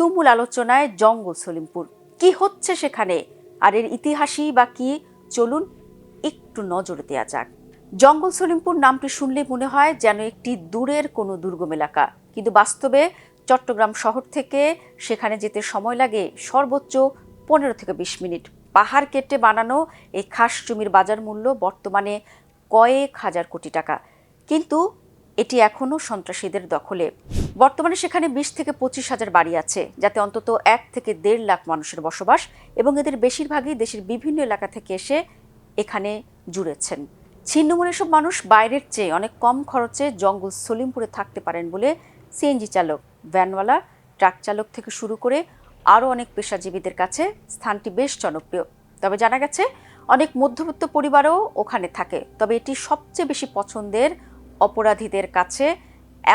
তুমুল আলোচনায় জঙ্গল সলিমপুর। কি হচ্ছে সেখানে আর এর ইতিহাসই বা কি, চলুন একটু নজরে দেওয়া যাক। জঙ্গল সলিমপুর নামটি শুনলে মনে হয় যেন একটি দূরের কোনো দুর্গম এলাকা, কিন্তু বাস্তবে চট্টগ্রাম শহর থেকে সেখানে যেতে সময় লাগে সর্বোচ্চ 15 থেকে 20 মিনিট। পাহাড় কেটে বানানো এই খাস জমির বাজার মূল্য বর্তমানে কয়েক হাজার কোটি টাকা, কিন্তু এটি এখনও সন্ত্রাসীদের দখলে। বর্তমানে সেখানে 20 থেকে 25 হাজার বাড়ি আছে, যাতে অন্তত 1 থেকে 1.5 লাখ মানুষের বসবাস, এবং এদের বেশিরভাগই দেশের বিভিন্ন এলাকা থেকে এসে এখানে জুড়েছেন। ছিন্নমূল এসব মানুষ বাইরের চেয়ে অনেক কম খরচে জঙ্গল সলিমপুরে থাকতে পারেন বলে সিএনজি চালক, ভ্যানওয়ালা, ট্রাক চালক থেকে শুরু করে আরও অনেক পেশাজীবীদের কাছে স্থানটি বেশ জনপ্রিয়। তবে জানা গেছে অনেক মধ্যবিত্ত পরিবারও ওখানে থাকে, তবে এটি সবচেয়ে বেশি পছন্দের অপরাধীদের কাছে,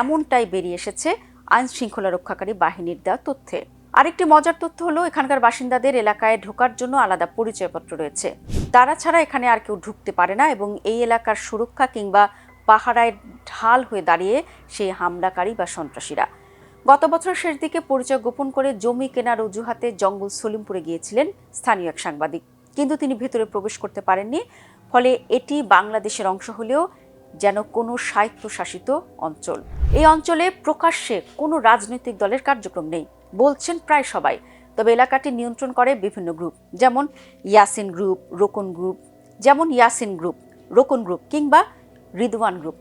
এমনটাই বেরিয়ে এসেছে আইন শৃঙ্খলা রক্ষাকারী বাহিনীর দেওয়া তথ্যে। আরেকটি মজার তথ্য হলো, এখানকার বাসিন্দাদের এলাকায় ঢোকার জন্য আলাদা পরিচয়পত্র রয়েছে। তারা ছাড়া এখানে আর কেউ ঢুকতে পারে না, এবং এই এলাকার সুরক্ষা কিংবা পাহারায় ঢাল হয়ে দাঁড়িয়ে সেই হামলাকারী বা সন্ত্রাসীরা। গত বছর শেষ দিকে পরিচয় গোপন করে জমি কেনার অজুহাতে জঙ্গল সলিমপুরে গিয়েছিলেন স্থানীয় এক সাংবাদিক, কিন্তু তিনি ভেতরে প্রবেশ করতে পারেননি। ফলে এটি বাংলাদেশের অংশ হলেও যেন কোনো স্বায়ত্তশাসিত অঞ্চল। এই অঞ্চলে প্রকাশ্যে কোনো রাজনৈতিক দলের কার্যক্রম নেই বলছেন প্রায় সবাই। তবে এলাকাটি নিয়ন্ত্রণ করে বিভিন্ন গ্রুপ, যেমন ইয়াসিন গ্রুপ, রোকন গ্রুপ কিংবা রিদওয়ান গ্রুপ।